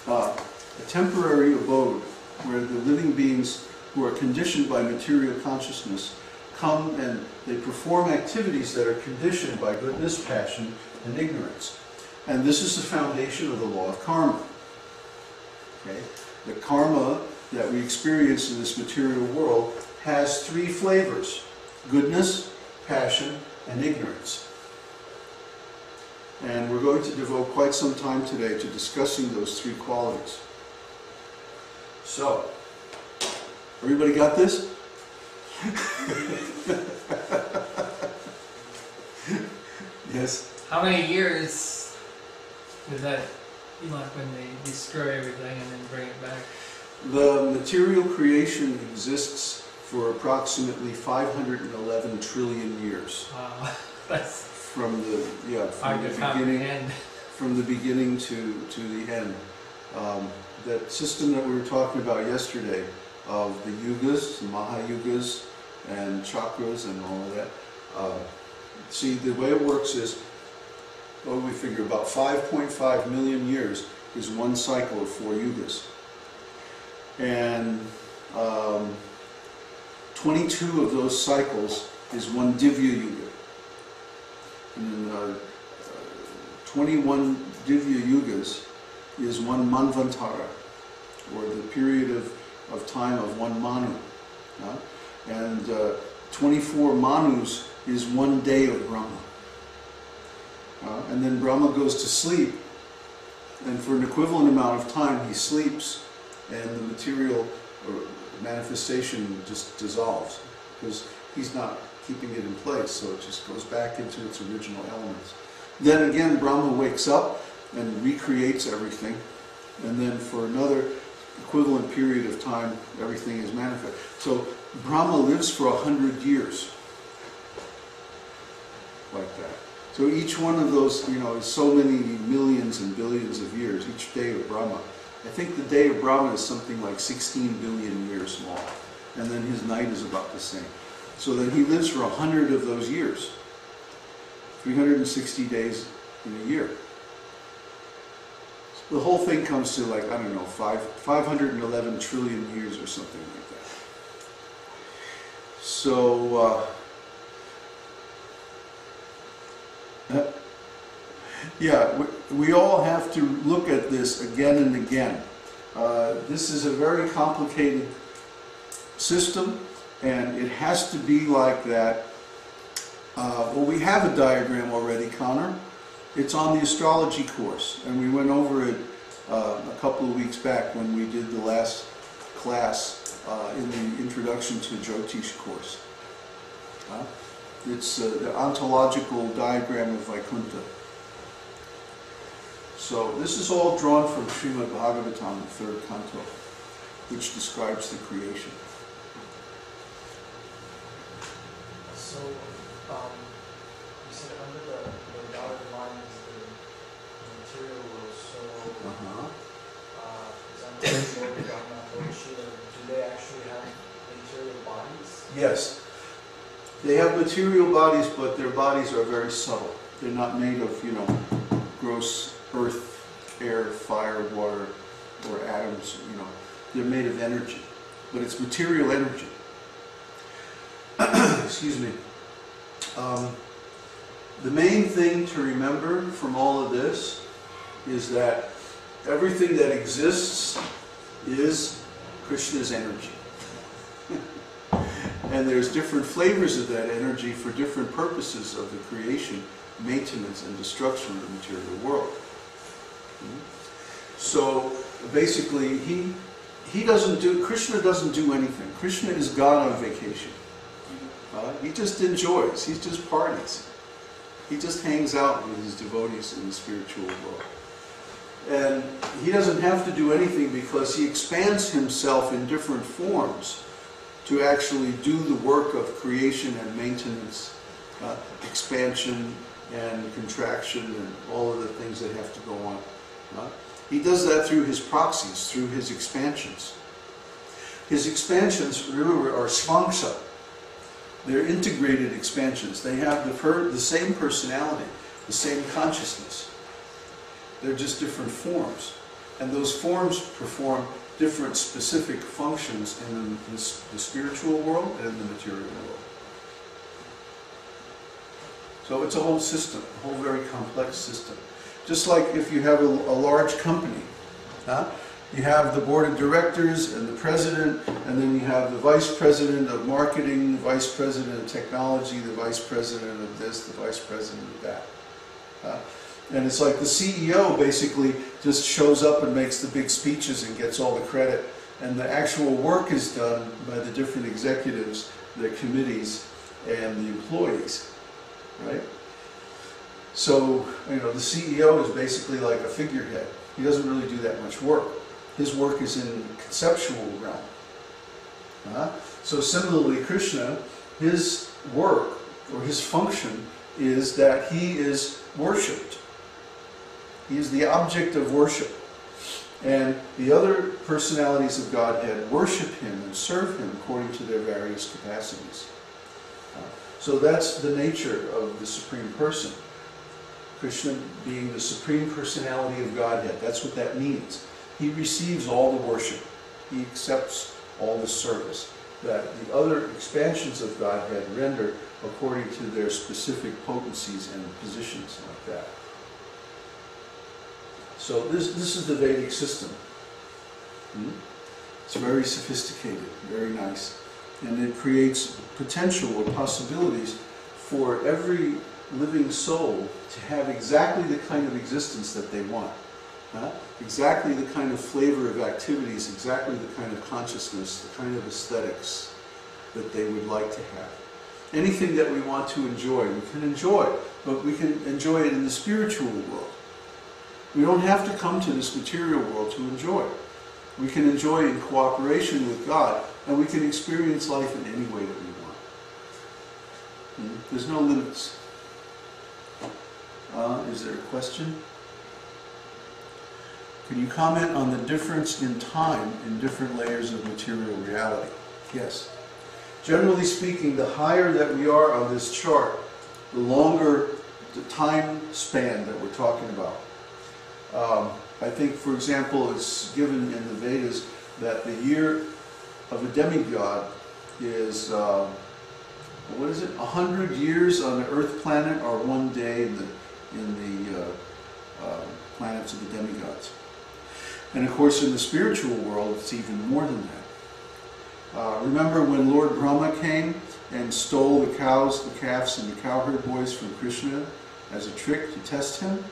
a temporary abode where the living beings who are conditioned by material consciousness come and they perform activities that are conditioned by goodness, passion, and ignorance. And this is the foundation of the law of karma. Okay? The karma that we experience in this material world has three flavors: goodness, passion, and ignorance. And we're going to devote quite some time today to discussing those three qualities. So, everybody got this? Yes? How many years is that, like when they destroy everything and then bring it back? The material creation exists for approximately 511 trillion years. Wow, that's from the beginning to the end. That system that we were talking about yesterday of the yugas, the Mahayugas, and chakras and all of that. See, the way it works is, what do we figure? About 5.5 million years is one cycle of 4 yugas. And 22 of those cycles is one Divya Yuga. And 21 Divya Yugas is one Manvantara, or the period of time of one Manu. And 24 Manus is one day of Brahma. And then Brahma goes to sleep, and for an equivalent amount of time he sleeps, and the material manifestation just dissolves, because he's not keeping it in place, so it just goes back into its original elements. Then again Brahma wakes up and recreates everything, and then for another equivalent period of time everything is manifest. So Brahma lives for 100 years like that. So each one of those, is so many millions and billions of years, each day of Brahma. I think the day of Brahma is something like 16 billion years long, and then his night is about the same. So then he lives for 100 of those years, 360 days in a year. So the whole thing comes to, like, I don't know, 511 trillion years or something like that. So, yeah, we all have to look at this again and again. This is a very complicated system, and it has to be like that. Well, we have a diagram already, Connor. It's on the astrology course, and we went over it a couple of weeks back when we did the last class in the Introduction to Jyotish course. It's the ontological diagram of Vaikuntha. So this is all drawn from Srimad Bhagavatam, the 3rd canto, which describes the creation. So, you said under the dotted line is the material world, so is under the Lord Brahma, Lord Shiva, do they actually have material bodies? Yes. They have material bodies, but their bodies are very subtle. They're not made of, gross earth, air, fire, water, or atoms, They're made of energy, but it's material energy. Excuse me. The main thing to remember from all of this is that everything that exists is Krishna's energy. And there's different flavors of that energy for different purposes of the creation, maintenance, and destruction of the material world. So basically, Krishna doesn't do anything. Krishna is God on vacation. He just enjoys. He just parties. He just hangs out with his devotees in the spiritual world. And he doesn't have to do anything because he expands himself in different forms to actually do the work of creation and maintenance, expansion and contraction and all of the things that have to go on. He does that through his proxies, through his expansions. His expansions, remember, are svangsha. They're integrated expansions. They have the same personality, the same consciousness. They're just different forms. And those forms perform different specific functions in the spiritual world and in the material world. So it's a whole system, a whole very complex system. Just like if you have a large company, you have the board of directors and the president, and then you have the vice president of marketing, the vice president of technology, the vice president of this, the vice president of that. And it's like the CEO basically just shows up and makes the big speeches and gets all the credit. And the actual work is done by the different executives, the committees, and the employees, right? So, you know, the CEO is basically like a figurehead. He doesn't really do that much work. His work is in the conceptual realm. So similarly, Krishna, his work or his function is that he is worshipped. He is the object of worship. And the other personalities of Godhead worship him and serve him according to their various capacities. So that's the nature of the Supreme Person. Krishna being the Supreme Personality of Godhead. That's what that means. He receives all the worship. He accepts all the service that the other expansions of Godhead render according to their specific potencies and positions like that. So this is the Vedic system. It's very sophisticated, very nice. And it creates potential or possibilities for every living soul to have exactly the kind of existence that they want. Exactly the kind of flavor of activities, exactly the kind of consciousness, the kind of aesthetics that they would like to have. Anything that we want to enjoy, we can enjoy, but we can enjoy it in the spiritual world. We don't have to come to this material world to enjoy. We can enjoy in cooperation with God, and we can experience life in any way that we want. There's no limits. Is there a question? Can you comment on the difference in time in different layers of material reality? Yes. Generally speaking, the higher that we are on this chart, the longer the time span that we're talking about. I think, for example, it's given in the Vedas that the year of a demigod is, 100 years on the Earth planet, or 1 day in the planets of the demigods. And of course, in the spiritual world, it's even more than that. Remember when Lord Brahma came and stole the cows, the calves, and the cowherd boys from Krishna as a trick to test him?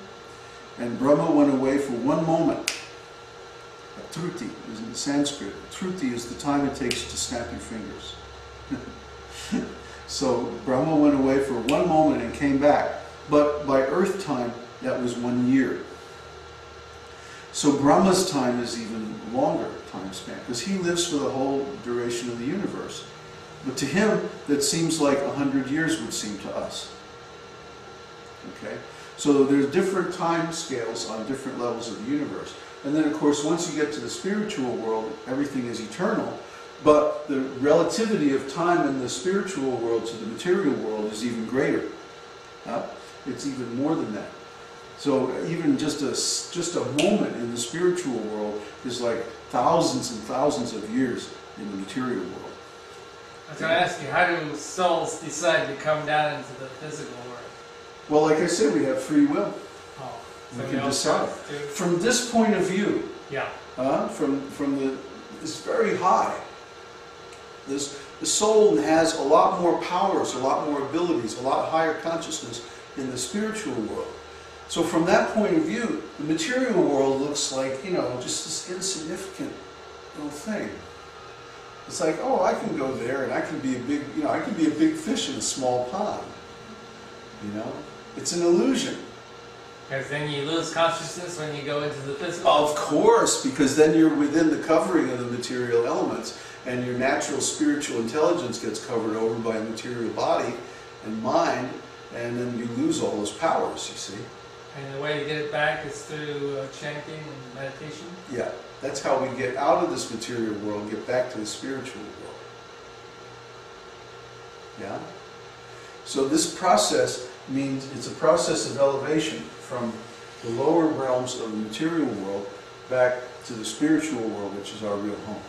And Brahma went away for one moment. A truti is in Sanskrit. A truti is the time it takes to snap your fingers. So Brahma went away for one moment and came back. But by Earth time, that was 1 year. So Brahma's time is even longer time span, because he lives for the whole duration of the universe. But to him, that seems like 100 years would seem to us. Okay? So there's different time scales on different levels of the universe. And then, of course, once you get to the spiritual world, everything is eternal. But the relativity of time in the spiritual world to the material world is even greater. It's even more than that. So even just a moment in the spiritual world is like thousands and thousands of years in the material world. I was going to ask you, how do souls decide to come down into the physical world? Well, like I said, we have free will. Oh, We so can all decide. too? From this point of view, Yeah. it's very high. The soul has a lot more powers, a lot more abilities, a lot higher consciousness in the spiritual world. So from that point of view, the material world looks like, just this insignificant little thing. It's like, oh, I can go there and I can be a big fish in a small pond. It's an illusion. Because then you lose consciousness when you go into the physical. Of course, because then you're within the covering of the material elements, and your natural spiritual intelligence gets covered over by a material body and mind, and then you lose all those powers, you see. And the way to get it back is through chanting and meditation? Yeah, that's how we get out of this material world, get back to the spiritual world. Yeah? So this process means it's a process of elevation from the lower realms of the material world back to the spiritual world, which is our real home.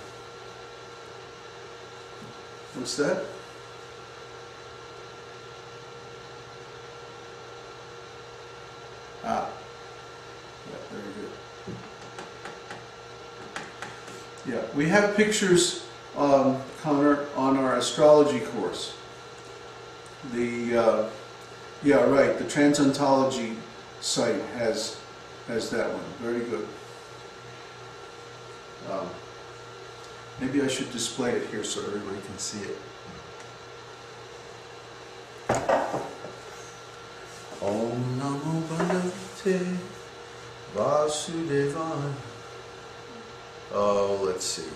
What's that? Ah, yeah, very good. Yeah, we have pictures, Connor, on our astrology course. The yeah, right. The Transcendentology site has that one. Very good. Maybe I should display it here so everybody can see it. Om Namo Bhagavate Vasudevaya. Oh, let's see.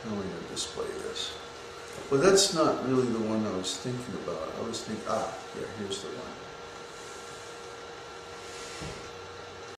How am I going to display this? Well, that's not really the one I was thinking about. I was thinking, yeah, here's the one.